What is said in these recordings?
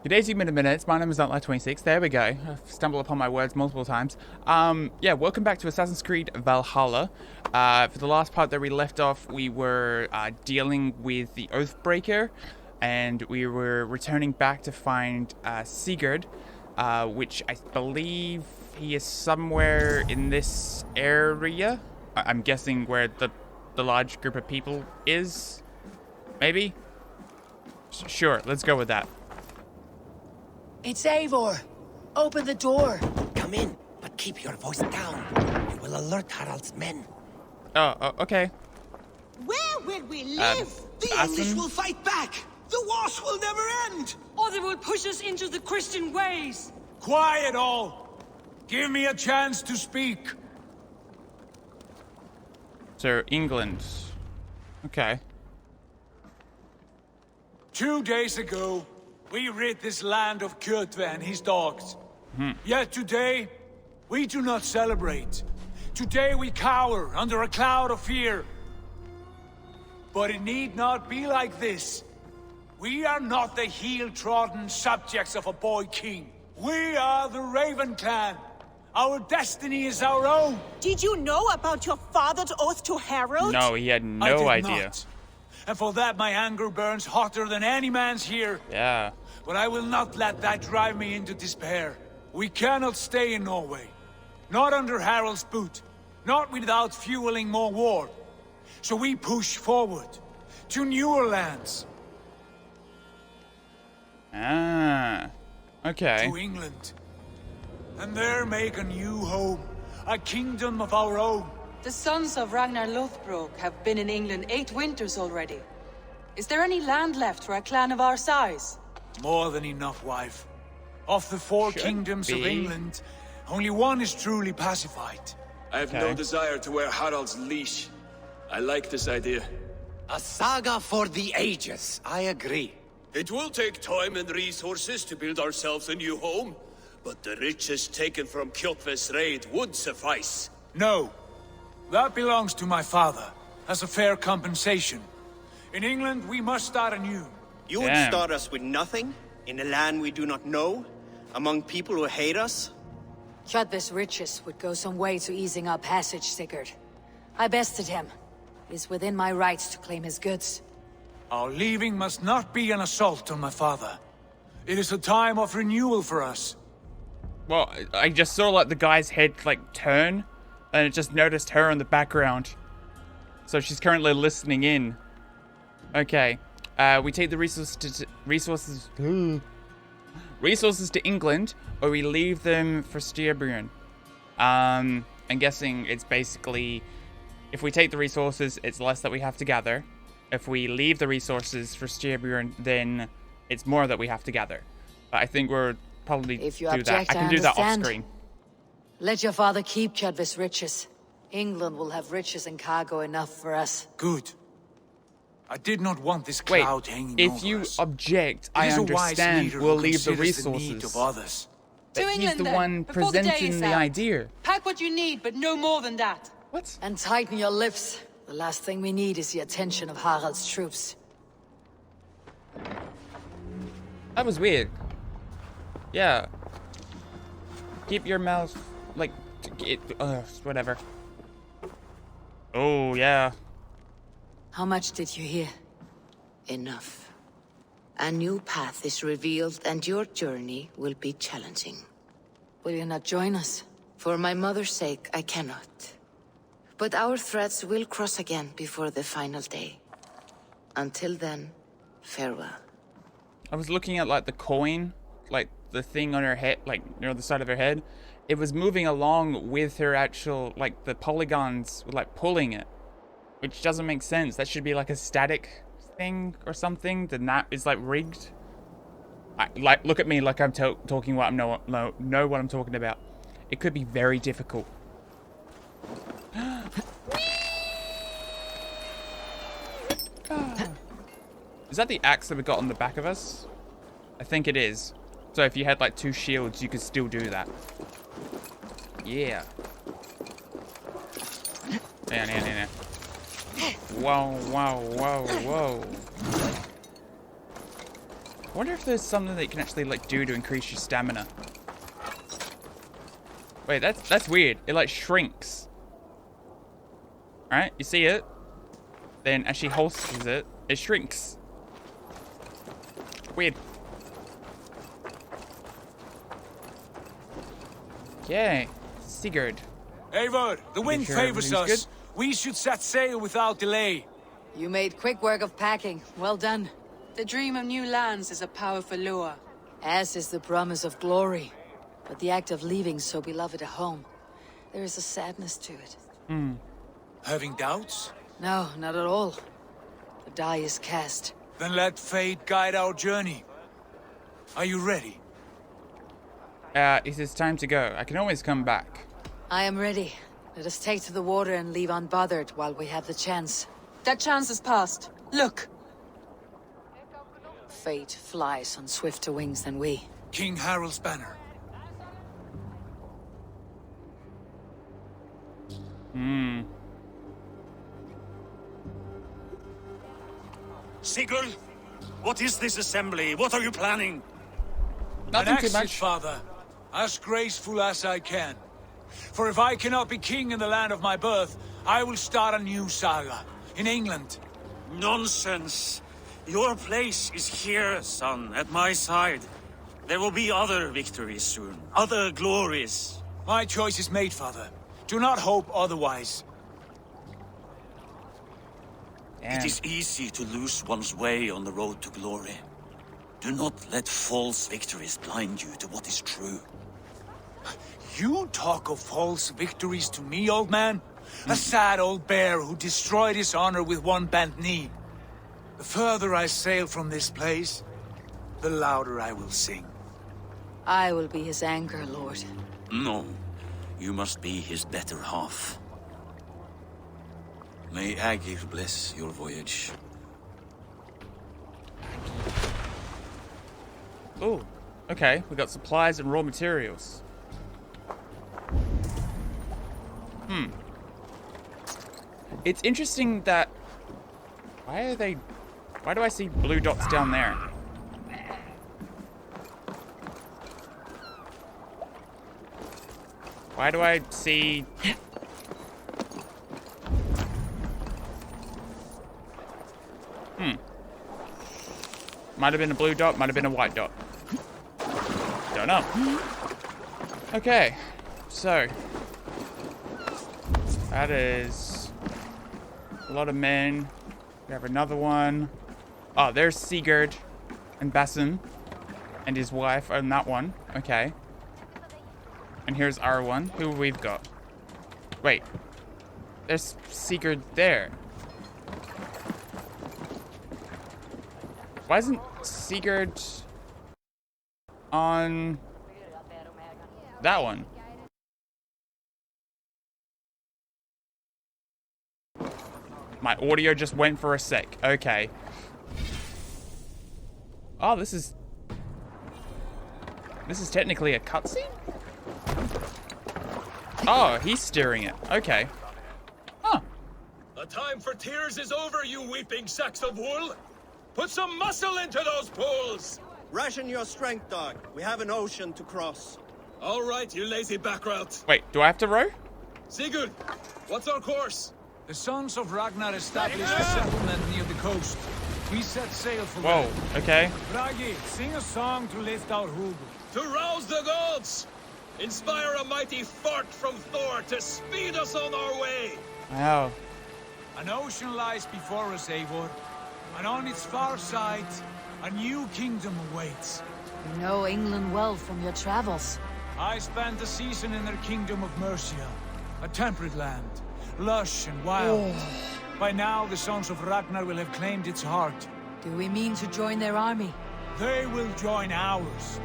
Good day, you minutes. My name is Nightlight26. There we go. I've stumbled upon my words multiple times. Yeah, welcome back to Assassin's Creed Valhalla. For the last part that we left off, we were dealing with the Oathbreaker, and we were returning back to find Sigurd, which I believe he is somewhere in this area. I'm guessing where the large group of people is. Maybe? Sure, let's go with that. It's Eivor. Open the door. Come in, but keep your voice down. You will alert Harald's men. Oh, okay. Where will we live? The English will fight back. The wars will never end. Or they will push us into the Christian ways. Quiet all. Give me a chance to speak. So, England. Okay. 2 days ago, we rid this land of Kjotve and his dogs. Yet today, we do not celebrate. Today we cower under a cloud of fear. But it need not be like this. We are not the heel-trodden subjects of a boy king. We are the Raven clan. Our destiny is our own. Did you know about your father's oath to Harold? No, he had I no did idea. not. And for that my anger burns hotter than any man's here. Yeah. But I will not let that drive me into despair. We cannot stay in Norway. Not under Harald's boot. Not without fueling more war. So we push forward. To newer lands. Ah. Okay. To England. And there make a new home. A kingdom of our own. The sons of Ragnar Lothbrok have been in England 8 winters already. Is there any land left for a clan of our size? More than enough, wife. Of the 4 kingdoms of England, only one is truly pacified. I have no desire to wear Harald's leash. I like this idea. A saga for the ages, I agree. It will take time and resources to build ourselves a new home, but the riches taken from Kjotve's raid would suffice. No. That belongs to my father, as a fair compensation. In England, we must start anew. You would start us with nothing? In a land we do not know? Among people who hate us? Kjotve's riches would go some way to easing our passage, Sigurd. I bested him. It is within my rights to claim his goods. Our leaving must not be an assault on my father. It is a time of renewal for us. Well, I just saw like the guy's head like turn, and it just noticed her in the background. So she's currently listening in. Okay. We take the resources to England, or we leave them for Styrbjörn. I'm guessing it's basically, if we take the resources, it's less that we have to gather. If we leave the resources for Styrbjörn, then it's more that we have to gather. But I think we're probably If you do object, that. I can do that off understand. screen. Let your father keep Kjotve's riches. England will have riches and cargo enough for us. Good. I did not want this Wait, cloud hanging if over you us. object, It I is a wise understand. leader We'll who leave the considers resources. need of others. But To he's England, the then, one before the day presenting is the out. idea. Pack what you need, but no more than that. What? And tighten your lips. The last thing we need is the attention of Harald's troops. That was weird. Yeah. Keep your mouth, like, whatever. Oh, yeah. How much did you hear? Enough. A new path is revealed and your journey will be challenging. Will you not join us? For my mother's sake, I cannot. But our threads will cross again before the final day. Until then, farewell. I was looking at, like, the coin, like, the thing on her head, like, near the side of her head. It was moving along with her actual, like, the polygons were, like, pulling it. Which doesn't make sense. That should be, like, a static thing or something. The map is, like, rigged. Like, look at me like I'm talking what I know what I'm talking about. It could be very difficult. Is that the axe that we got on the back of us? I think it is. So if you had like 2 shields, you could still do that. Yeah. Yeah. Whoa. I wonder if there's something that you can actually like do to increase your stamina. Wait, that's weird. It like shrinks. Alright, you see it. Then as she holsters it, it shrinks. Weird. Okay, Sigurd. Eivor, the wind sure favors us. everything's We should set sail without delay. You made quick work of packing. Well done. The dream of new lands is a powerful lure. As is the promise of glory. But the act of leaving so beloved a home, there is a sadness to it. Having doubts? No, not at all. The die is cast. Then let fate guide our journey. Are you ready? It is time to go. I can always come back. I am ready. Let us take to the water and leave unbothered while we have the chance. That chance is past. Look! Fate flies on swifter wings than we. King Harald's banner. Sigurd, what is this assembly? What are you planning? Nothing An too exit, much. father. As graceful as I can. For if I cannot be king in the land of my birth, I will start a new saga. In England. Nonsense. Your place is here, son, at my side. There will be other victories soon. Other glories. My choice is made, father. Do not hope otherwise. Damn. It is easy to lose one's way on the road to glory. Do not let false victories blind you to what is true. You talk of false victories to me, old man? A sad old bear who destroyed his honor with one bent knee. The further I sail from this place, the louder I will sing. I will be his anchor, Lord. No, you must be his better half. May Agir bless your voyage. Oh, okay. We got supplies and raw materials. It's interesting that... Why do I see blue dots down there? Why do I see... Might have been a blue dot, might have been a white dot. Don't know. Okay, so... That is... a lot of men. We have another one. Oh, there's Sigurd and Basim and his wife on that one. Okay. And here's our one. Who we've got? Wait. There's Sigurd there. Why isn't Sigurd on that one? My audio just went for a sec. Okay. Oh, this is technically a cutscene? Oh, he's steering it. Okay. Huh. The time for tears is over, you weeping sacks of wool. Put some muscle into those pools. Ration your strength, dog. We have an ocean to cross. All right, you lazy backrout. Wait, do I have to row? Sigurd, what's our course? The sons of Ragnar established a settlement near the coast. We set sail for Whoa, them. okay. Bragi, sing a song to lift our hood. To rouse the gods! Inspire a mighty fart from Thor to speed us on our way! Wow. An ocean lies before us, Eivor. And on its far side, a new kingdom awaits. You know England well from your travels. I spent a season in their kingdom of Mercia. A temperate land, lush and wild. By now, the sons of Ragnar will have claimed its heart. Do we mean to join their army? They will join ours.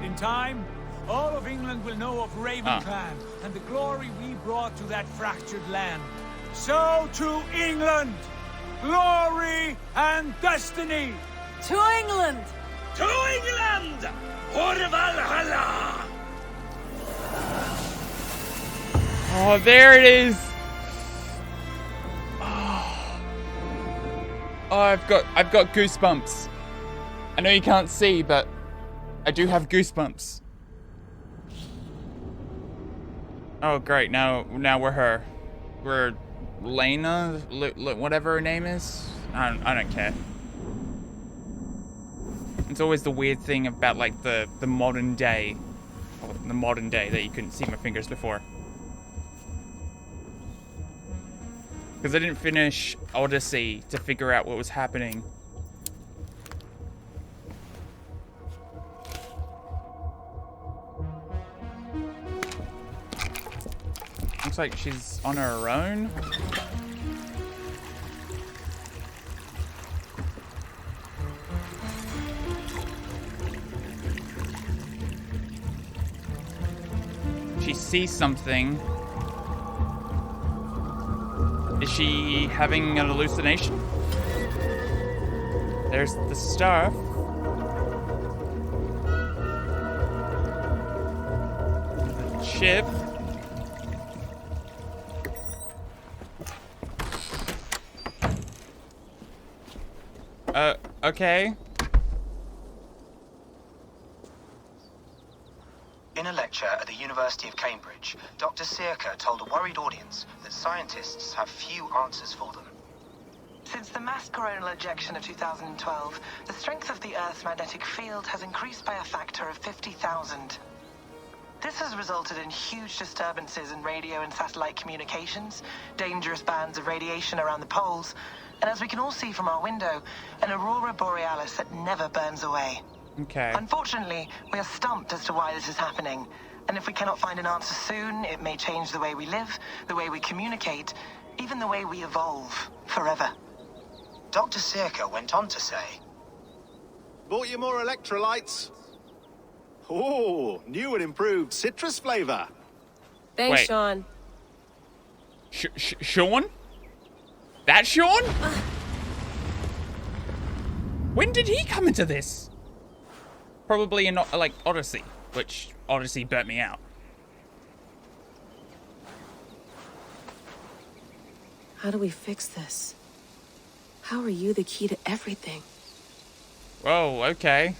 In time, all of England will know of Raven Clan and the glory we brought to that fractured land. So to England! Glory and destiny! To England! To England! For Valhalla! Oh, there it is. Oh, I've got goosebumps. I know you can't see, but I do have goosebumps. Oh, great. Now we're her. We're Lena, whatever her name is. I don't care. It's always the weird thing about, like, the modern day. Or the modern day that you couldn't see my fingers before. Because I didn't finish Odyssey to figure out what was happening. Looks like she's on her own. She sees something. Is she having an hallucination? There's the stuff. The chip. Okay. In a lecture at the University of Cambridge, Dr. Sirka told a worried audience that scientists have few answers for them. Since the mass coronal ejection of 2012, the strength of the Earth's magnetic field has increased by a factor of 50,000. This has resulted in huge disturbances in radio and satellite communications, dangerous bands of radiation around the poles, and as we can all see from our window, an aurora borealis that never burns away. Okay. Unfortunately, we are stumped as to why this is happening, and if we cannot find an answer soon, it may change the way we live, the way we communicate, even the way we evolve forever. Dr. Sirka went on to say, "Bought you more electrolytes? Oh, new and improved citrus flavor." Thanks, Wait. Sean. Sean? That Sean? When did he come into this? Probably in, like, Odyssey, which Odyssey burnt me out. How do we fix this? How are you the key to everything? Whoa, okay.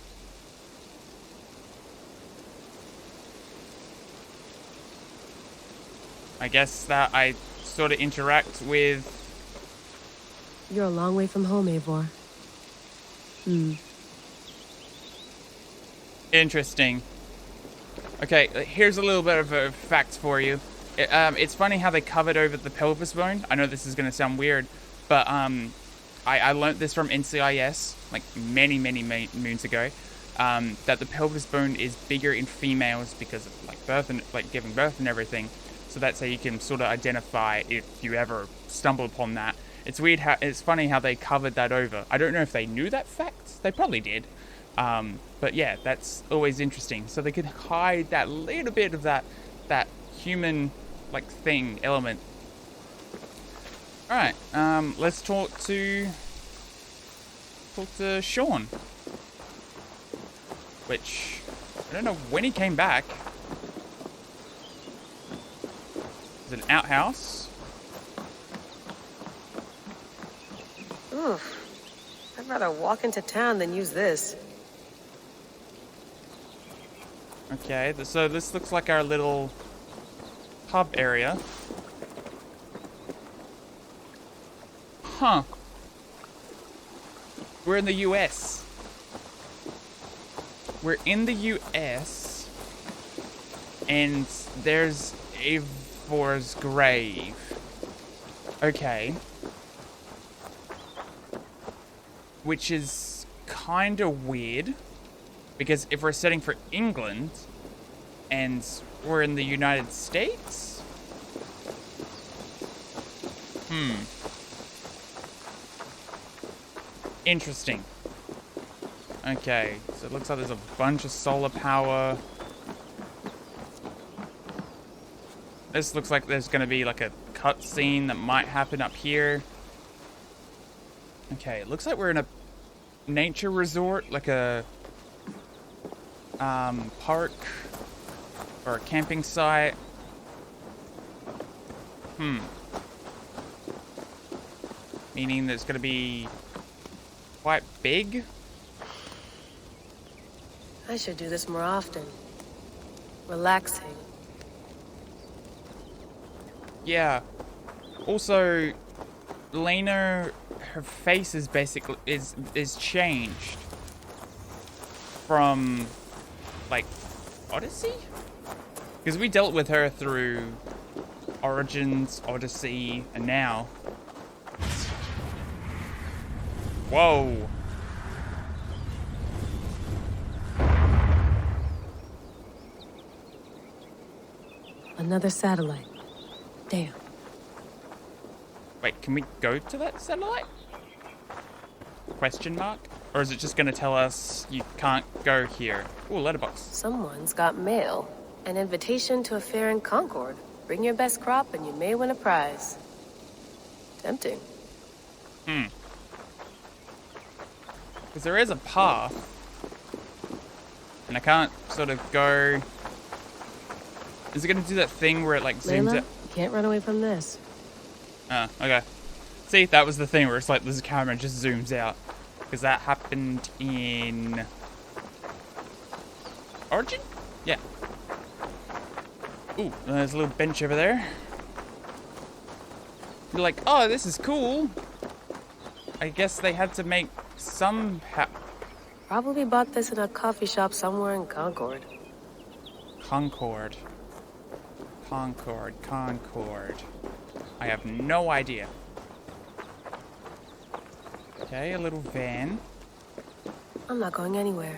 I guess that I sort of interact with... You're a long way from home, Eivor. Interesting. Okay, here's a little bit of a fact for you. It's funny how they covered over the pelvis bone. I know this is going to sound weird, but I learnt this from NCIS, like many moons ago, that the pelvis bone is bigger in females because of like birth and like giving birth and everything. So that's how you can sort of identify if you ever stumble upon that. It's weird how, it's funny how they covered that over. I don't know if they knew that fact. They probably did. But yeah, that's always interesting. So they could hide that little bit of that human like thing element. All right, let's talk to Sean. Which I don't know when he came back. It's an outhouse. Oof. I'd rather walk into town than use this. Okay, so this looks like our little pub area. Huh. We're in the US. We're in the US. And there's Eivor's grave. Okay. Which is kind of weird. Because if we're setting for England, and we're in the United States? Interesting. Okay, so it looks like there's a bunch of solar power. This looks like there's going to be like a cutscene that might happen up here. Okay, it looks like we're in a nature resort, like a park or a camping site. Meaning there's going to be quite big. I should do this more often. Relaxing. Yeah. Also, Lena, her face is basically is changed from like Odyssey, because we dealt with her through Origins, Odyssey, and now. Whoa. Another satellite. Damn. Wait, can we go to that satellite? Question mark? Or is it just gonna tell us you can't go here? Ooh, letterbox. Someone's got mail. An invitation to a fair in Concord. Bring your best crop and you may win a prize. Tempting. Because there is a path. And I can't sort of go... Is it gonna do that thing where it like zooms Layla, out? you can't run away from this. Oh, okay. See, that was the thing where it's like this camera just zooms out. Because that happened in... Origin? Yeah. Ooh, there's a little bench over there. You're like, oh, this is cool. I guess they had to make some... Probably bought this in a coffee shop somewhere in Concord. Concord. I have no idea. Okay, a little van. I'm not going anywhere.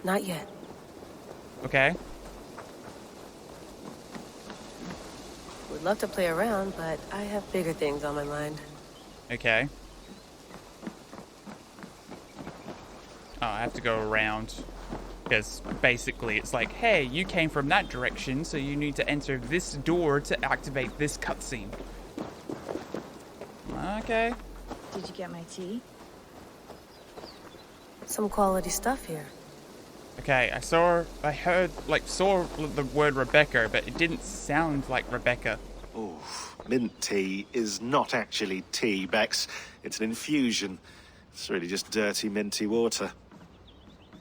Not yet. Okay. Would love to play around, but I have bigger things on my mind. Okay. Oh, I have to go around. Because basically it's like, hey, you came from that direction, so you need to enter this door to activate this cutscene. Okay. Did you get my tea? Some quality stuff here. Okay, I saw the word Rebecca, but it didn't sound like Rebecca. Oh, mint tea is not actually tea, Bex. It's an infusion. It's really just dirty, minty water.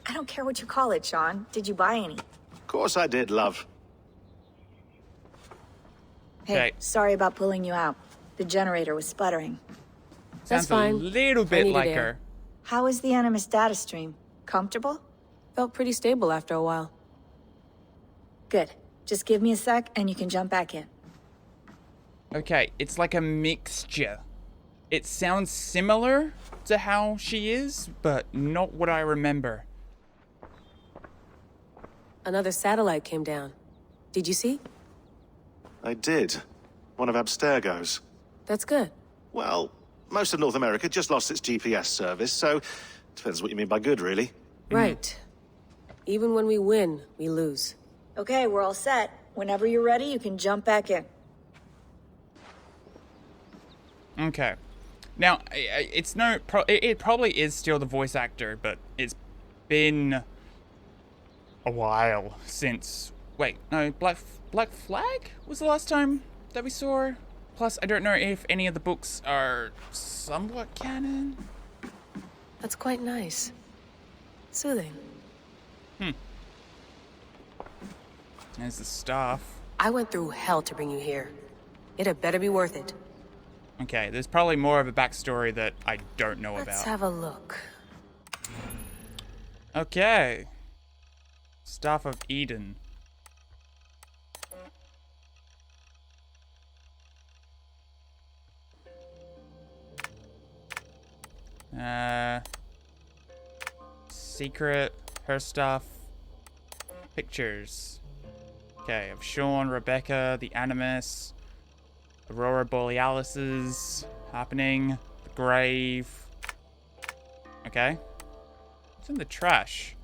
I don't care what you call it, Sean. Did you buy any? Of course I did, love. Hey, Okay. sorry about pulling you out. The generator was sputtering. Sounds a little bit like her. How is the Animus data stream? Comfortable? Felt pretty stable after a while. Good. Just give me a sec and you can jump back in. Okay, it's like a mixture. It sounds similar to how she is, but not what I remember. Another satellite came down. Did you see? I did. One of Abstergo's. That's good. Well, most of North America just lost its GPS service, so depends what you mean by good, really. Right. Even when we win, we lose. Okay, we're all set. Whenever you're ready, you can jump back in. Okay. Now, it probably is still the voice actor, but it's been a while since... Wait, no, Black Flag was the last time that we saw her. Plus, I don't know if any of the books are somewhat canon. That's quite nice. Soothing. There's the staff. I went through hell to bring you here. It had better be worth it. Okay, there's probably more of a backstory that I don't know about. Let's have a look. Okay. Staff of Eden. Secret, her stuff, pictures. Okay, of Sean, Rebecca, the Animus, Aurora Borealis's happening, the grave. Okay. What's in the trash?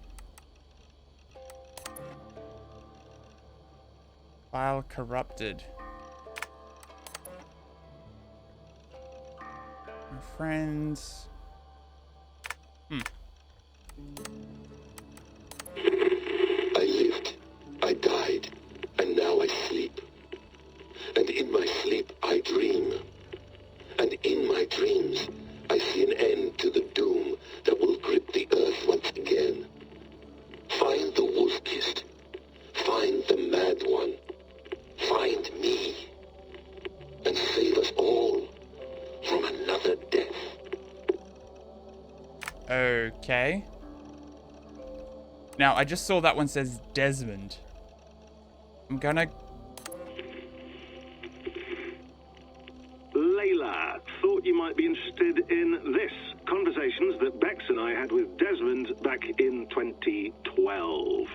File corrupted. My friends. I lived, I died, and now I sleep. And in my sleep I dream. And in my dreams I see an end to the doom that will grip the earth once again. Okay. Now, I just saw that one says Desmond. I'm gonna... Layla, thought you might be interested in this. Conversations that Bex and I had with Desmond back in 2012.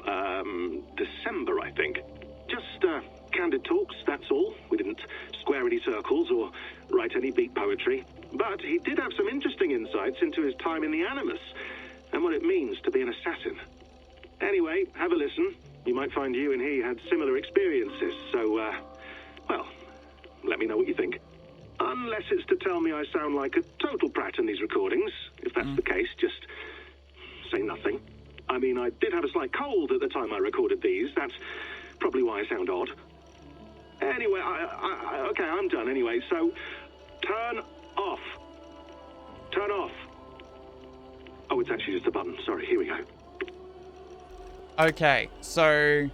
December, I think. Just, candid talks, that's all. We didn't square any circles or write any beat poetry. But he did have some interesting insights into his time in the Animus and what it means to be an assassin. Anyway, have a listen. You might find you and he had similar experiences, so, well, let me know what you think. Unless it's to tell me I sound like a total prat in these recordings. If that's the case, just say nothing. I mean, I did have a slight cold at the time I recorded these. That's probably why I sound odd. Anyway, okay, I'm done anyway, so turn off. Turn off. Oh, it's actually just a button. Sorry, here we go. Okay, so...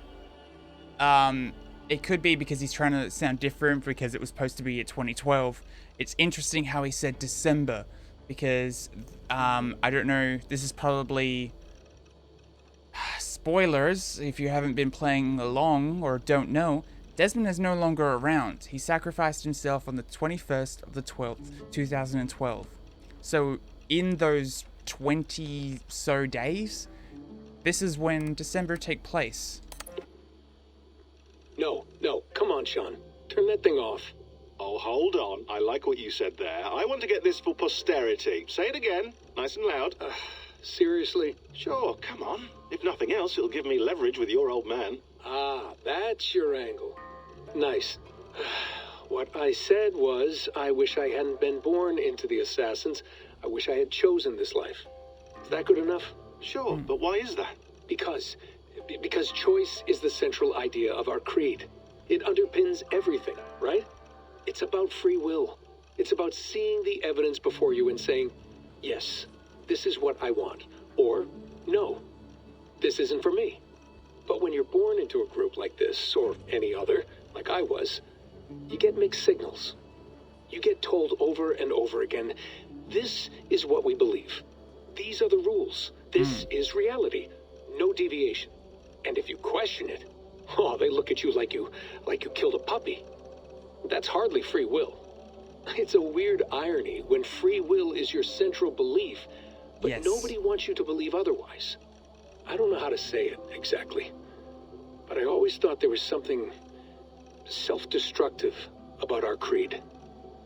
it could be because he's trying to sound different because it was supposed to be at 2012. It's interesting how he said December because, I don't know, this is probably... Spoilers, if you haven't been playing along or don't know, Desmond is no longer around. He sacrificed himself on the 21st of the 12th, 2012. So, in those 20-so days, this is when December take place. No, come on, Sean. Turn that thing off. Oh, hold on. I like what you said there. I want to get this for posterity. Say it again, nice and loud. Seriously? Sure, come on. If nothing else, it'll give me leverage with your old man. Ah, that's your angle. Nice. What I said was, I wish I hadn't been born into the Assassins. I wish I had chosen this life. Is that good enough? Sure, but why is that? Because choice is the central idea of our creed. It underpins everything, right? It's about free will. It's about seeing the evidence before you and saying, yes, this is what I want, or no, this isn't for me. But when you're born into a group like this, or any other, like I was, you get mixed signals. You get told over and over again, this is what we believe. These are the rules. This is reality. No deviation. And if you question it, oh, they look at you like you killed a puppy. That's hardly free will. It's a weird irony when free will is your central belief, but nobody wants you to believe otherwise. I don't know how to say it exactly, but I always thought there was something self-destructive about our creed.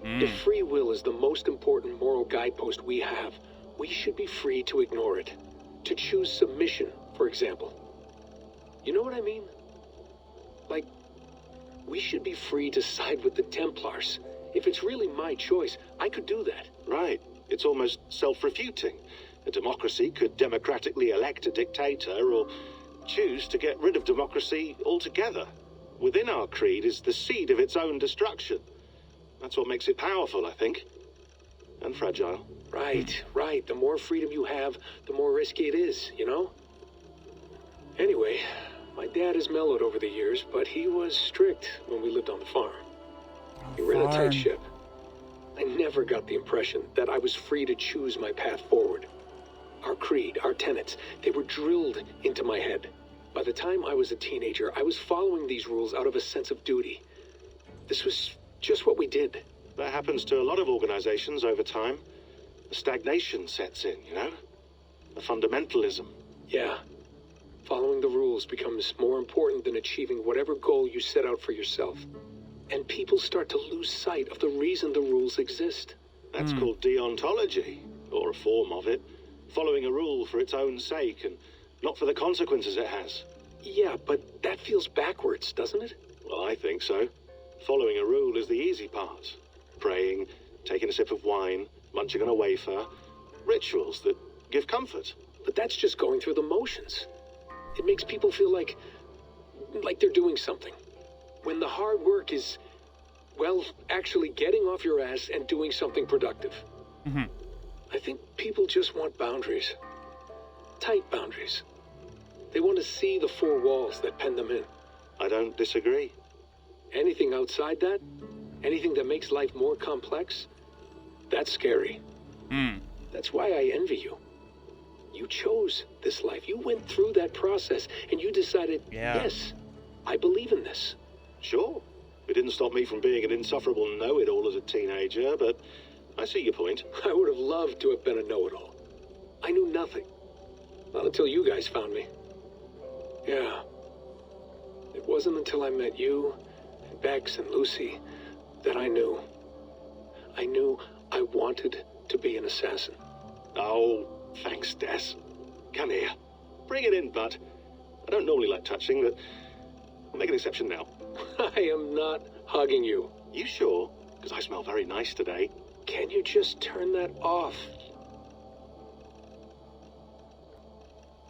If free will is the most important moral guidepost we have, we should be free to ignore it. To choose submission, for example. You know what I mean? Like, we should be free to side with the Templars. If it's really my choice, I could do that. Right. It's almost self-refuting. A democracy could democratically elect a dictator or choose to get rid of democracy altogether. Within our creed is the seed of its own destruction. That's what makes it powerful, I think. And fragile. Right. The more freedom you have, the more risky it is, you know? Anyway, my dad has mellowed over the years, but he was strict when we lived on the farm. He ran a tight ship. I never got the impression that I was free to choose my path forward. Our creed, our tenets, they were drilled into my head. By the time I was a teenager, I was following these rules out of a sense of duty. This was just what we did. That happens to a lot of organizations over time. A stagnation sets in, you know? A fundamentalism. Yeah. Following the rules becomes more important than achieving whatever goal you set out for yourself. And people start to lose sight of the reason the rules exist. That's called deontology, or a form of it. Following a rule for its own sake and not for the consequences it has. Yeah, but that feels backwards, doesn't it? Well, I think so. Following a rule is the easy part. Praying, taking a sip of wine, munching on a wafer. Rituals that give comfort. But that's just going through the motions. It makes people feel like they're doing something. When the hard work is, well, actually getting off your ass and doing something productive. I think people just want boundaries. Tight boundaries. They want to see the four walls that pen them in. I don't disagree. Anything outside that, anything that makes life more complex, that's scary. That's why I envy you. You chose this life. You went through that process, and you decided, yes, I believe in this. Sure. It didn't stop me from being an insufferable know-it-all as a teenager, but I see your point. I would have loved to have been a know-it-all. I knew nothing. Not until you guys found me. Yeah. It wasn't until I met you, and Bex and Lucy, that I knew. I knew I wanted to be an assassin. Oh, thanks, Des. Come here. Bring it in, bud. I don't normally like touching, but I'll make an exception now. I am not hugging you. You sure? Because I smell very nice today. Can you just turn that off?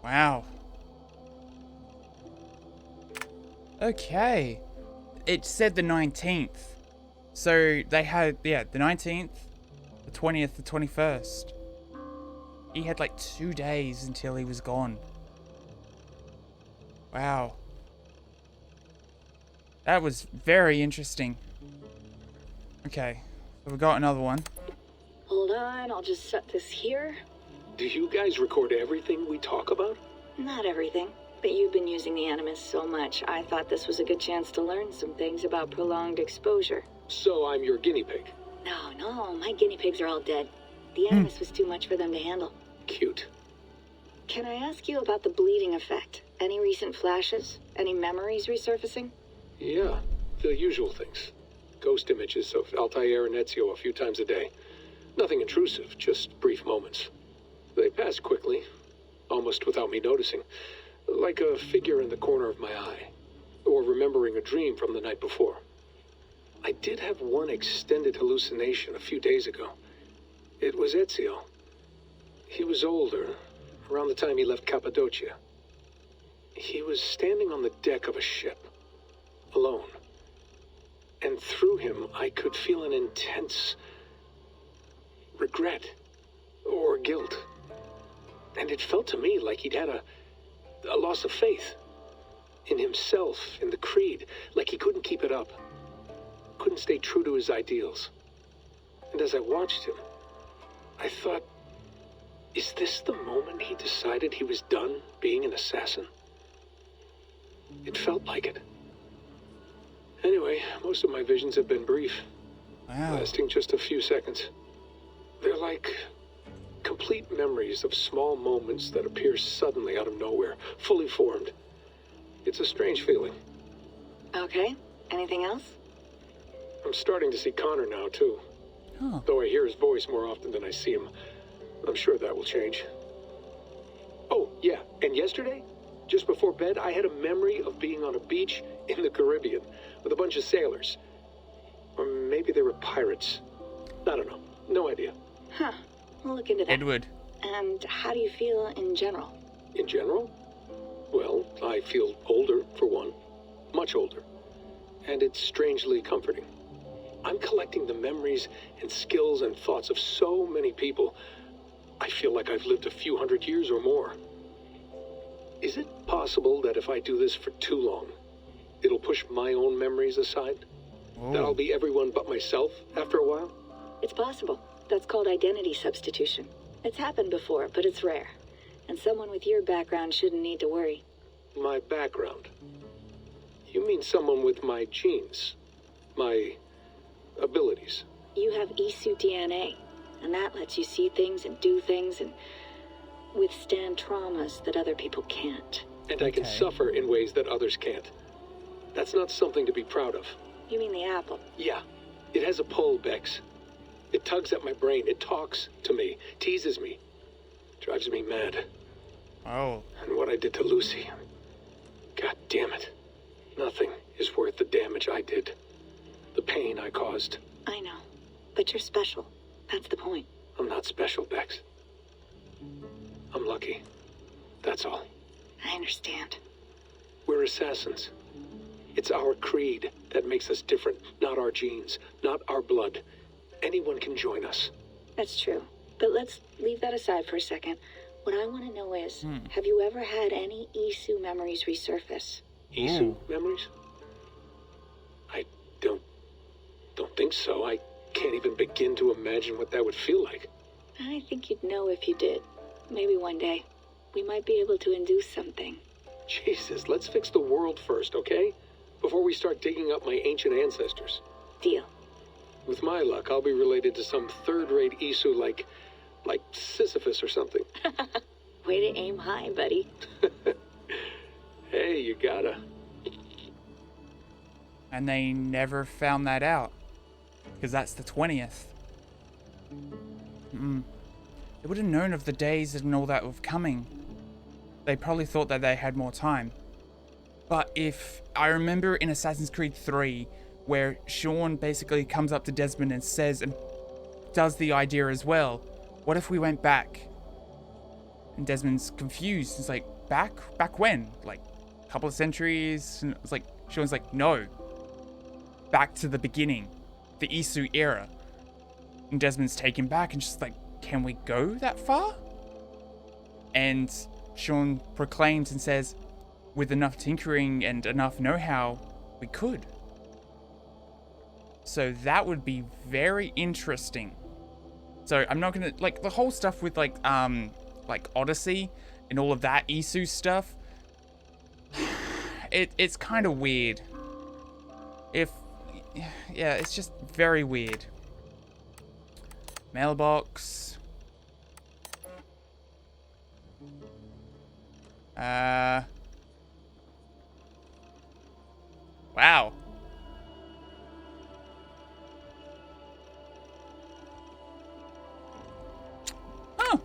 Wow. Okay. It said the 19th. So they had, the 19th, the 20th, the 21st. He had like 2 days until he was gone. Wow. That was very interesting. Okay, so we've got another one. Hold on, I'll just set this here. Do you guys record everything we talk about? Not everything, but you've been using the Animus so much, I thought this was a good chance to learn some things about prolonged exposure. So I'm your guinea pig? No, my guinea pigs are all dead. The Animus was too much for them to handle. Cute. Can I ask you about the bleeding effect? Any recent flashes? Any memories resurfacing? Yeah, the usual things. Ghost images of Altair and Ezio a few times a day. Nothing intrusive, just brief moments. They pass quickly, almost without me noticing. Like a figure in the corner of my eye. Or remembering a dream from the night before. I did have one extended hallucination a few days ago. It was Ezio. He was older, around the time he left Cappadocia. He was standing on the deck of a ship, alone. And through him, I could feel an intense regret or guilt. And it felt to me like he'd had a loss of faith in himself, in the creed, like he couldn't keep it up, couldn't stay true to his ideals. And as I watched him, I thought, is this the moment he decided he was done being an assassin? It felt like it. Anyway, most of my visions have been brief, lasting just a few seconds. They're like complete memories of small moments that appear suddenly out of nowhere, fully formed. It's a strange feeling. Okay, anything else? I'm starting to see Connor now, too. Though I hear his voice more often than I see him. I'm sure that will change. Oh, yeah, and yesterday, just before bed, I had a memory of being on a beach in the Caribbean with a bunch of sailors. Or maybe they were pirates. I don't know. No idea. Huh. We'll look into that. Edward. And how do you feel in general? In general? Well, I feel older, for one. Much older. And it's strangely comforting. I'm collecting the memories and skills and thoughts of so many people. I feel like I've lived a few hundred years or more. Is it possible that if I do this for too long, it'll push my own memories aside? That I'll be everyone but myself after a while? It's possible. That's called identity substitution. It's happened before, but it's rare. And someone with your background shouldn't need to worry. My background? You mean someone with my genes? My abilities? You have Isu DNA, and that lets you see things and do things and withstand traumas that other people can't. And I can suffer in ways that others can't. That's not something to be proud of. You mean the apple? Yeah. It has a pull, Bex. It tugs at my brain. It talks to me. Teases me. Drives me mad. Oh. And what I did to Lucy. God damn it. Nothing is worth the damage I did. The pain I caused. I know. But you're special. That's the point. I'm not special, Bex. I'm lucky. That's all. I understand. We're assassins. It's our creed that makes us different, not our genes, not our blood. Anyone can join us. That's true. But let's leave that aside for a second. What I want to know is, have you ever had any Isu memories resurface? Isu memories? I don't think so. I can't even begin to imagine what that would feel like. I think you'd know if you did. Maybe one day. we might be able to induce something. Jesus, let's fix the world first, okay? Before we start digging up my ancient ancestors. Deal. With my luck, I'll be related to some third-rate Isu like Sisyphus or something. Way to aim high, buddy. Hey, you gotta. And they never found that out. Because that's the 20th. They would have known of the days and all that of coming. They probably thought that they had more time. But if I remember in Assassin's Creed 3, where Sean basically comes up to Desmond and says, and does the idea as well, what if we went back? And Desmond's confused. It's like, back when? Like, a couple of centuries? And it's like, Sean's like, no. Back to the beginning. The Isu era. And Desmond's taken back and just like, can we go that far? And Sean proclaims and says, with enough tinkering and enough know-how, we could. So that would be very interesting. So I'm not gonna, like, the whole stuff with like Odyssey and all of that Isu stuff, it's kind of weird. Yeah, it's just very weird. Mailbox. Wow. Oh.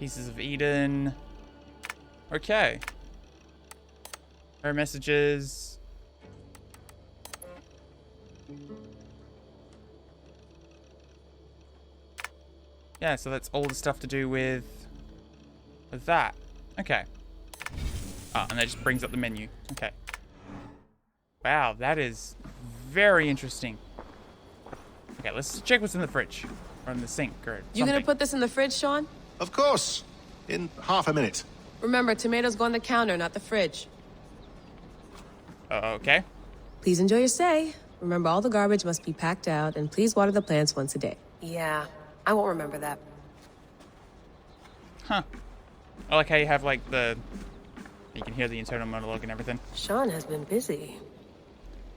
Pieces of Eden. Okay. Her messages. Yeah, so that's all the stuff to do with that. Okay. Oh, and that just brings up the menu. Okay. Wow, that is very interesting. Okay, let's check what's in the fridge. Or in the sink, or something. You gonna put this in the fridge, Sean? Of course. In half a minute. Remember, tomatoes go on the counter, not the fridge. Okay. Please enjoy your stay. Remember, all the garbage must be packed out, and please water the plants once a day. Yeah, I won't remember that. Huh. I like how you have, like, you can hear the internal monologue and everything. Sean has been busy.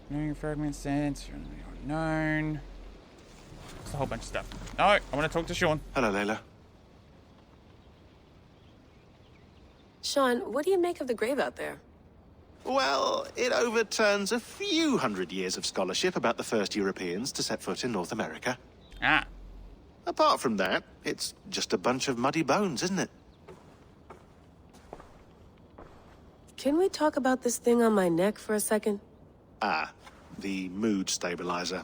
Knowing fragments sense, unknown. Just a whole bunch of stuff. No, I want to talk to Sean. Hello, Layla. Sean, what do you make of the grave out there? Well, it overturns a few hundred years of scholarship about the first Europeans to set foot in North America. Ah. Apart from that, it's just a bunch of muddy bones, isn't it? Can we talk about this thing on my neck for a second? Ah, the mood stabilizer.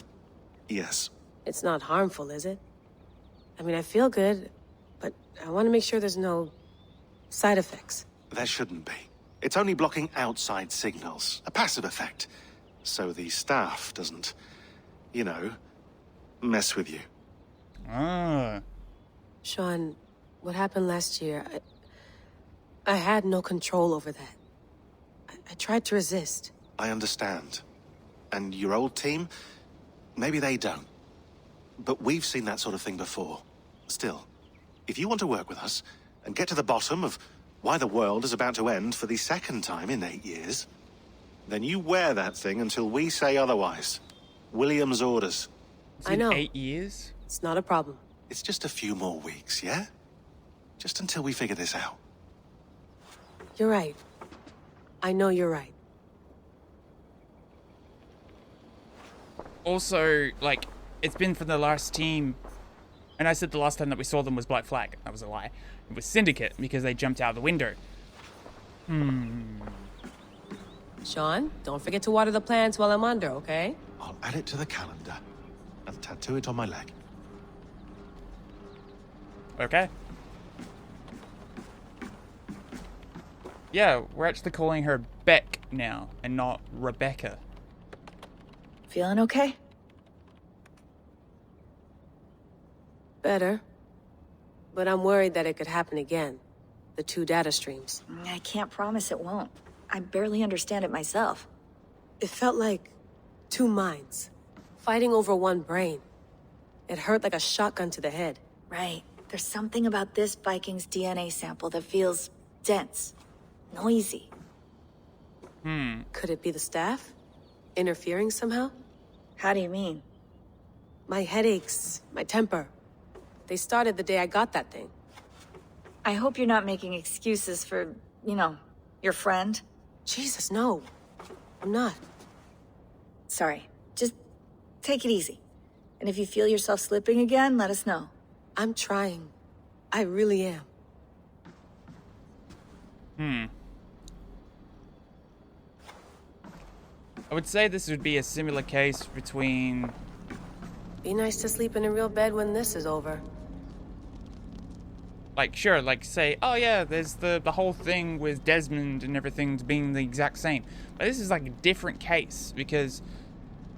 Yes. It's not harmful, is it? I mean, I feel good, but I want to make sure there's no side effects. There shouldn't be. It's only blocking outside signals, a passive effect. So the staff doesn't, you know, mess with you. Ah. Sean, what happened last year, I had no control over that. I tried to resist. I understand. And your old team, maybe they don't. But we've seen that sort of thing before. Still, if you want to work with us and get to the bottom of why the world is about to end for the second time in 8 years, then you wear that thing until we say otherwise. William's orders. I know. 8 years? It's not a problem. It's just a few more weeks, yeah? Just until we figure this out. You're right. I know you're right. Also, like, it's been for the last team, and I said the last time that we saw them was Black Flag. That was a lie. It was Syndicate, because they jumped out the window. Sean, don't forget to water the plants while I'm under, okay? I'll add it to the calendar and tattoo it on my leg. Okay. Yeah, we're actually calling her Beck now, and not Rebecca. Feeling okay? Better. But I'm worried that it could happen again. The 2 data streams. I can't promise it won't. I barely understand it myself. It felt like 2 minds, fighting over 1 brain. It hurt like a shotgun to the head. Right. There's something about this Viking's DNA sample that feels dense, noisy. Could it be the staff? Interfering somehow? How do you mean? My headaches, my temper. They started the day I got that thing. I hope you're not making excuses for, you know, your friend. Jesus, no. I'm not. Sorry. Just take it easy. And if you feel yourself slipping again, let us know. I'm trying. I really am. I would say this would be a similar case between... Be nice to sleep in a real bed when this is over. Like, sure, like, say, oh yeah, there's the whole thing with Desmond and everything's being the exact same. But this is like a different case, because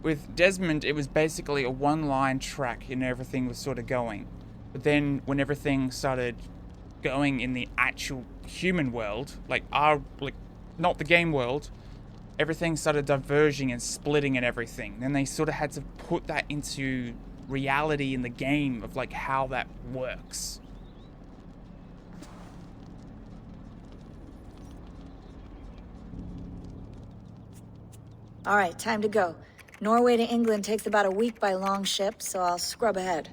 with Desmond, it was basically a one-line track and everything was sort of going. But then when everything started going in the actual human world, like not the game world, everything started diverging and splitting and everything. Then they sort of had to put that into reality in the game of like how that works. All right, time to go. Norway to England takes about a week by long ship, so I'll scrub ahead.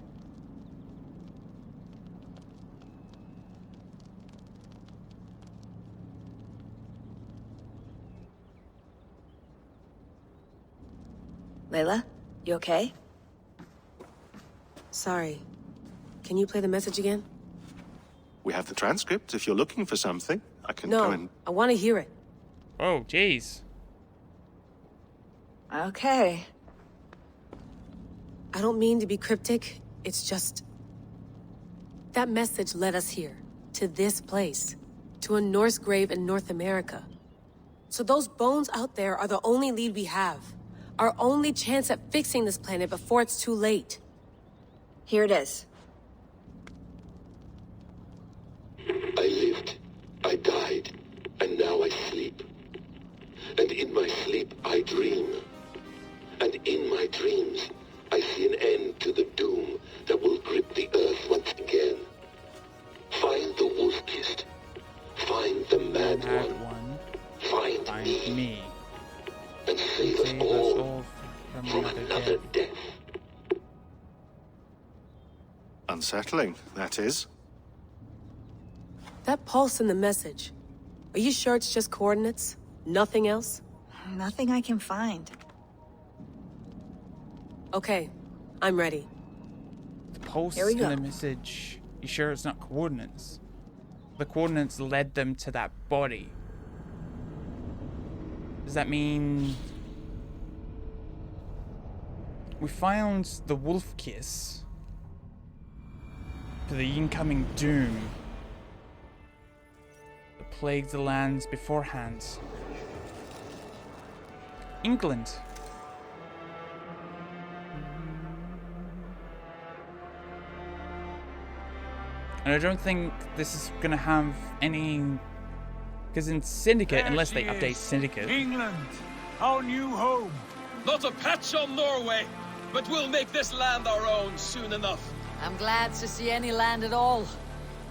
Layla, you okay? Sorry. Can you play the message again? We have the transcript. If you're looking for something, I can go and... No, I want to hear it. Oh, jeez. Okay. I don't mean to be cryptic. It's just... That message led us here. To this place. To a Norse grave in North America. So those bones out there are the only lead we have. Our only chance at fixing this planet before it's too late. Here it is. I lived, I died, and now I sleep. And in my sleep I dream. And in my dreams I see an end to the doom that will grip the earth once again. Find the wolf-kissed. Find the mad one. Find me. And save us all from another death. Unsettling, that is. That pulse in the message. Are you sure it's just coordinates? Nothing else? Nothing I can find. Okay, I'm ready. The pulse Here we in go. the message. You sure it's not coordinates? The coordinates led them to that body. Does that mean... We found the wolf kiss for the incoming doom that plagued the lands beforehand. England. And I don't think this is gonna have any... Because in Syndicate, unless they update Syndicate... England, our new home. Not a patch on Norway, but we'll make this land our own soon enough. I'm glad to see any land at all.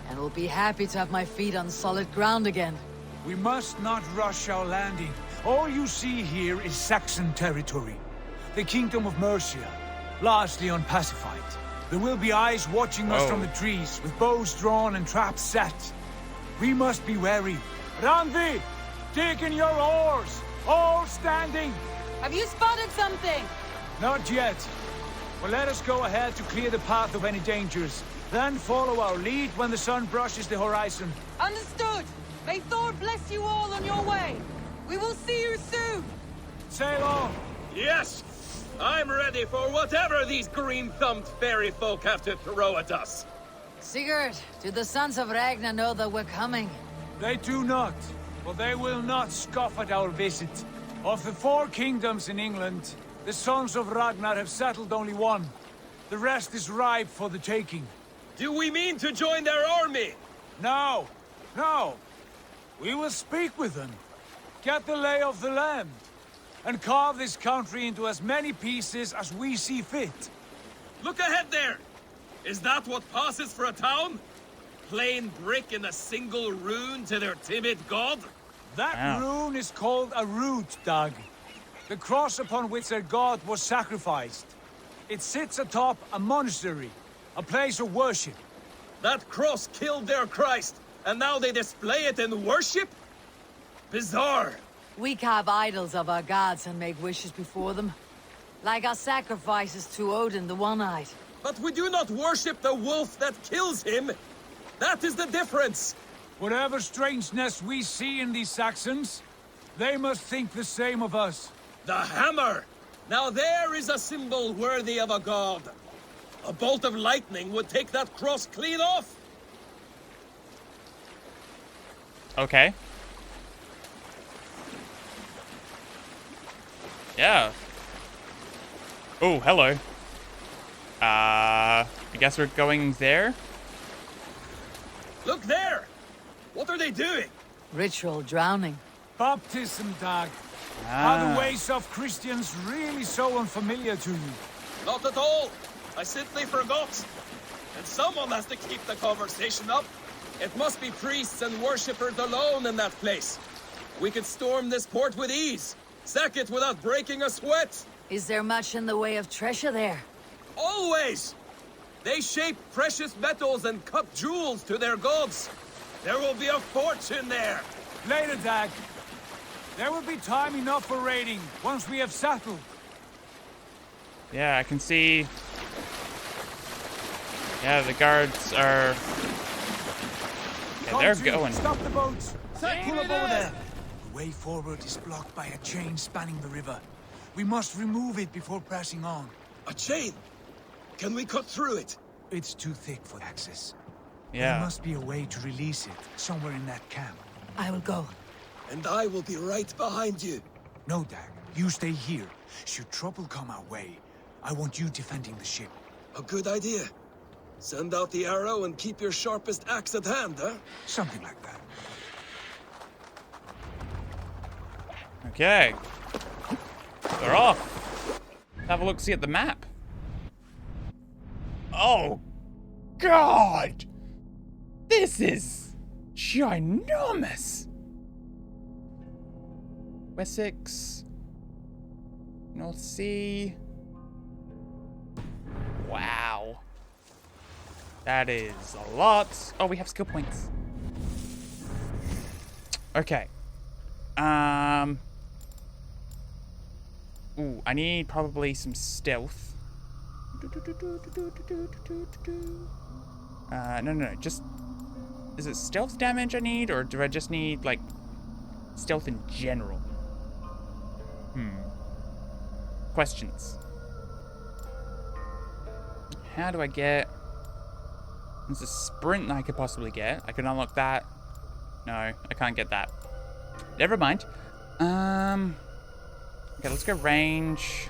And will be happy to have my feet on solid ground again. We must not rush our landing. All you see here is Saxon territory. The Kingdom of Mercia, largely unpacified. There will be eyes watching us from the trees, with bows drawn and traps set. We must be wary. Randvi, dig in your oars! All standing! Have you spotted something? Not yet. But let us go ahead to clear the path of any dangers. Then follow our lead when the sun brushes the horizon. Understood. May Thor bless you all on your way. We will see you soon. Sail on. Yes! I'm ready for whatever these green-thumbed fairy folk have to throw at us. Sigurd, do the sons of Ragnar know that we're coming? They do not, but they will not scoff at our visit. Of the 4 kingdoms in England, the sons of Ragnar have settled only one. The rest is ripe for the taking. Do we mean to join their army? No, no. We will speak with them, get the lay of the land, and carve this country into as many pieces as we see fit. Look ahead there! Is that what passes for a town? Plain brick in a single rune to their timid god? That rune is called a root, Doug. The cross upon which their god was sacrificed. It sits atop a monastery, a place of worship. That cross killed their Christ, and now they display it in worship? Bizarre. We carve idols of our gods and make wishes before them. Like our sacrifices to Odin the One-Eyed. But we do not worship the wolf that kills him. That is the difference. Whatever strangeness we see in these Saxons, they must think the same of us. The hammer! Now there is a symbol worthy of a god. A bolt of lightning would take that cross clean off. Okay. Yeah. Oh, hello. I guess we're going there? Look there! What are they doing? Ritual drowning. Baptism, Dag. Are the ways of Christians really so unfamiliar to you? Not at all. I simply forgot. And someone has to keep the conversation up. It must be priests and worshippers alone in that place. We could storm this port with ease. Sack it without breaking a sweat. Is there much in the way of treasure there? Always! They shape precious metals and cut jewels to their gods. There will be a fortune there. Later, Dag. There will be time enough for raiding once we have settled. Yeah, I can see. Yeah, the guards are. Yeah, they're going. Stop the boats. Pull up over there. The way forward is blocked by a chain spanning the river. We must remove it before pressing on. A chain? Can we cut through it? It's too thick for access. Yeah. There must be a way to release it, somewhere in that camp. I will go. And I will be right behind you. No, Dag. You stay here. Should trouble come our way, I want you defending the ship. A good idea. Send out the arrow and keep your sharpest axe at hand, huh? Something like that. Okay. They're off. Have a look-see at the map. Oh, God! This is ginormous! Wessex. North Sea. Wow. That is a lot. Oh, we have skill points. Okay. Ooh, I need probably some stealth. No. Just... Is it stealth damage I need, or do I just need, like, stealth in general? Questions. How do I get... There's a sprint I could possibly get. I could unlock that. No, I can't get that. Never mind. Okay, let's go range.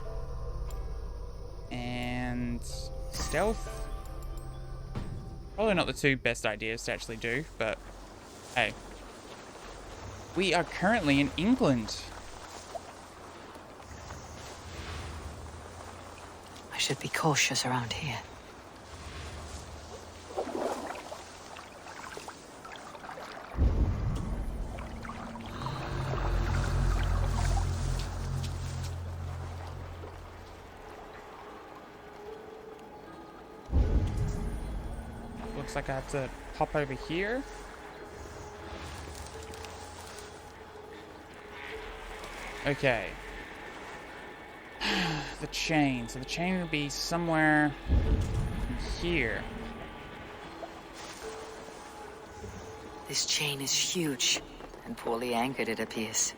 And stealth. Probably not the two best ideas to actually do, but hey. We are currently in England. I should be cautious around here. Looks like I have to hop over here. Okay. The chain. So the chain would be somewhere here. This chain is huge and poorly anchored, it appears.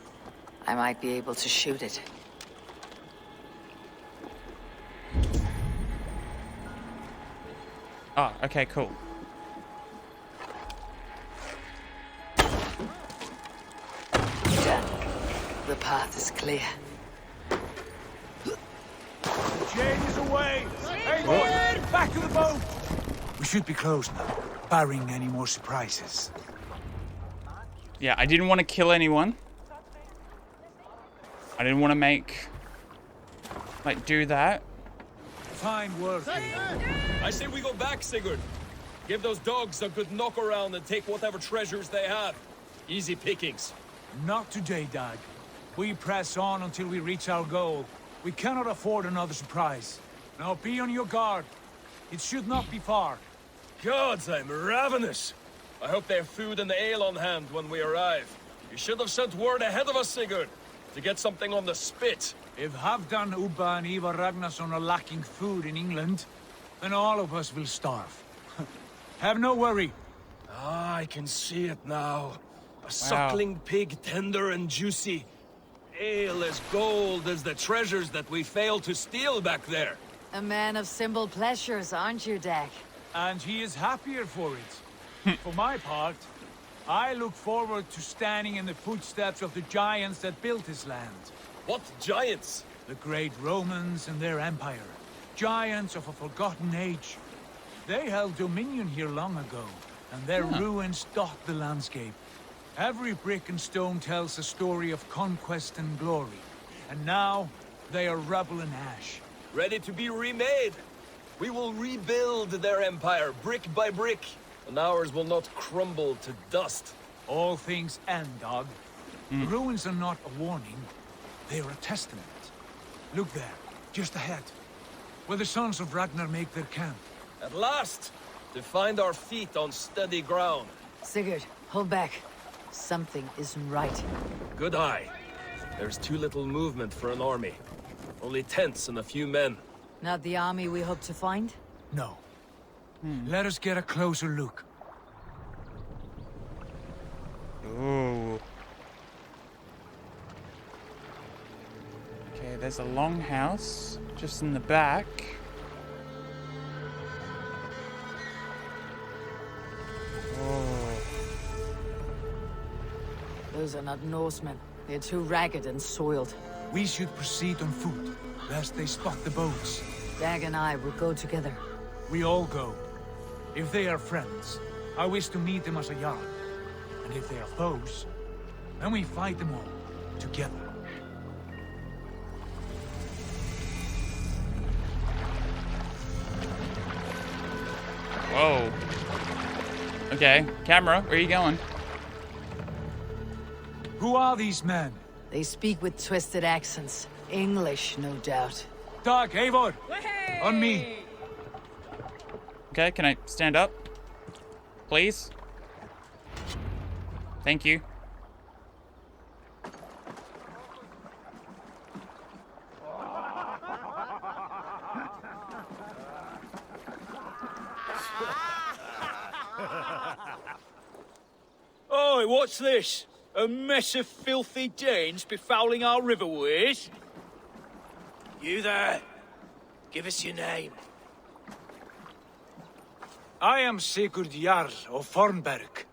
I might be able to shoot it. Oh, okay, cool. The path is clear. The chain is away! Hey, boys! Back to the boat! We should be close now, barring any more surprises. Yeah, I didn't want to kill anyone. I didn't want to do that. fine work. I say we go back, Sigurd. Give those dogs a good knock around and take whatever treasures they have. Easy pickings. Not today, Dag. We press on until we reach our goal. We cannot afford another surprise. Now be on your guard. It should not be far. Gods, I'm ravenous. I hope they have food and ale on hand when we arrive. You should have sent word ahead of us, Sigurd, to get something on the spit. If Halfdan, Ubba and Ivar Ragnarsson are lacking food in England, then all of us will starve. Have no worry. Ah, I can see it now. A suckling pig, tender and juicy. Ale as gold as the treasures that we failed to steal back there. A man of simple pleasures, aren't you, Dag? And he is happier for it. For my part, I look forward to standing in the footsteps of the giants that built this land. What giants? The great Romans and their empire. Giants of a forgotten age. They held dominion here long ago, and their ruins dot the landscape. Every brick and stone tells a story of conquest and glory. And now, they are rubble and ash. Ready to be remade. We will rebuild their empire, brick by brick, and ours will not crumble to dust. All things end, Dog. The ruins are not a warning. They are a testament. Look there, just ahead, where the sons of Ragnar make their camp. At last, to find our feet on steady ground. Sigurd, hold back. Something isn't right. Good eye. There's too little movement for an army. Only tents and a few men. Not the army we hope to find? No. Let us get a closer look. Ooh. Okay, there's a long house just in the back. Those are not Norsemen. They're too ragged and soiled. We should proceed on foot, lest they spot the boats. Dag and I will go together. We all go. If they are friends, I wish to meet them as a Jarl. And if they are foes, then we fight them all, together. Whoa. Okay, camera, where are you going? Who are these men? They speak with twisted accents. English, no doubt. Dag, Eivor! On me! Okay, can I stand up? Please? Thank you. Oi, what's this? A mess of filthy Danes befouling our riverways? You there. Give us your name. I am Sigurd Jarl of Fornberg.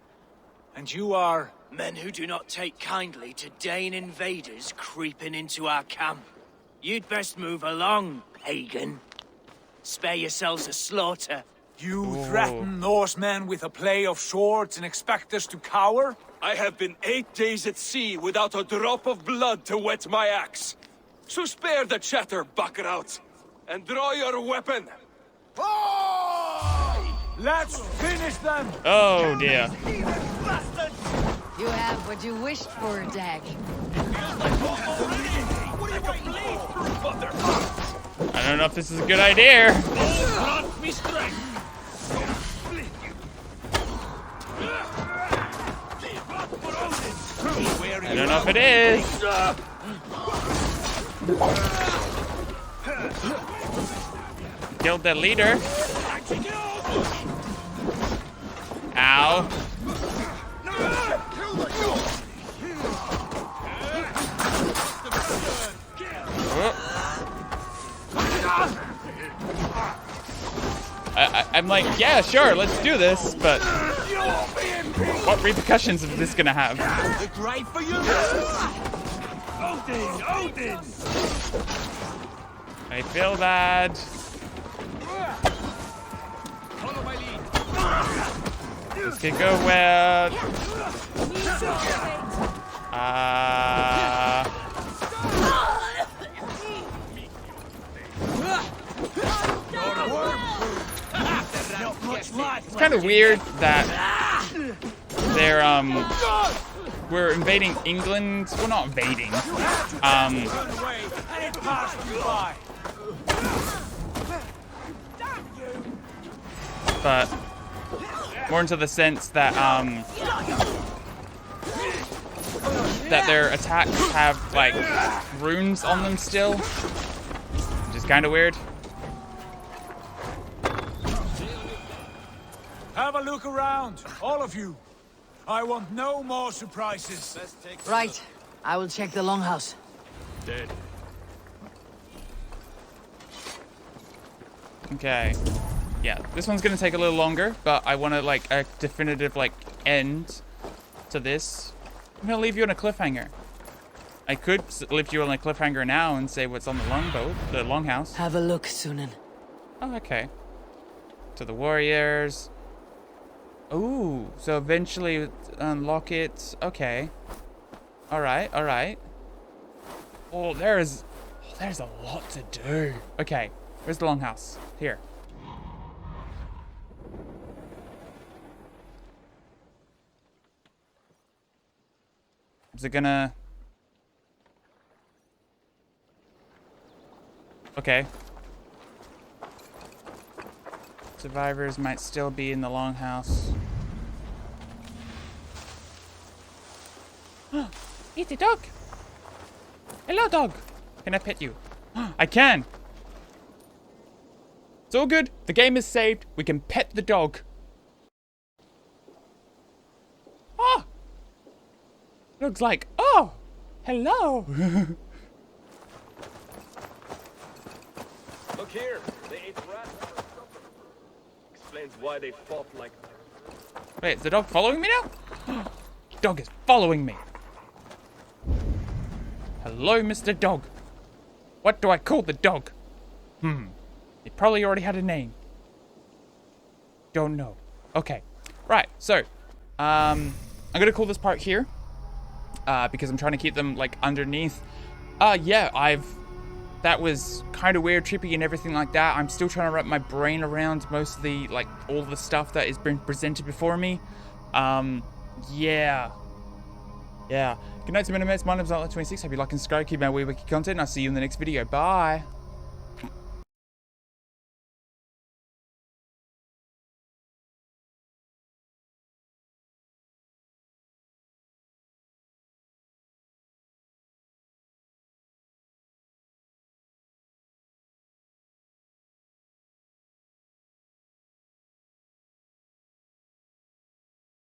And you are... Men who do not take kindly to Dane invaders creeping into our camp. You'd best move along, pagan. Spare yourselves a slaughter. You threaten Norsemen with a play of swords and expect us to cower? I have been 8 days at sea without a drop of blood to wet my axe. So spare the chatter, Buckerout, and draw your weapon. Let's finish them! Oh dear. You have what you wished for, Dag. I don't know if this is a good idea. I don't know if it is. Killed the leader. Ow. I'm like, yeah, sure, let's do this, but what repercussions is this gonna have? Great for you! Odin! I feel bad. Follow my lead. This could go well. It's kind of weird that they're we're invading England. Well, not invading. But more into the sense that that their attacks have like runes on them still, which is kind of weird. Have a look around, all of you. I want no more surprises. Right. I will check the longhouse. Dead. Okay. Yeah, this one's gonna take a little longer, but I want to like a definitive like end to this. I'm gonna leave you on a cliffhanger. I could leave you on a cliffhanger now and say what's on the longboat, the longhouse. Have a look, Sunan. Oh, okay. To the warriors. Ooh, so eventually unlock it. Okay. All right, all right. Oh, there's a lot to do. Okay, where's the longhouse? Here. Is it gonna... Okay. Survivors might still be in the longhouse. Eat the dog! Hello, dog! Can I pet you? I can! It's all good. The game is saved. We can pet the dog. Oh! Looks like, oh! Hello! Look here, they ate rats. Explains why they fought like that. Wait, is the dog following me now? Dog is following me. Hello, Mr. Dog. What do I call the dog? It probably already had a name. Don't know. Okay. Right, so, I'm gonna call this part here. Because I'm trying to keep them, like, underneath. Yeah, that was kind of weird, trippy and everything like that. I'm still trying to wrap my brain around most of the, like, all the stuff that has been presented before me. Yeah. Yeah. Good night to Minimates. My name's Outlet26. Hope you like and subscribe. Keep my wee wiki content, and I'll see you in the next video. Bye.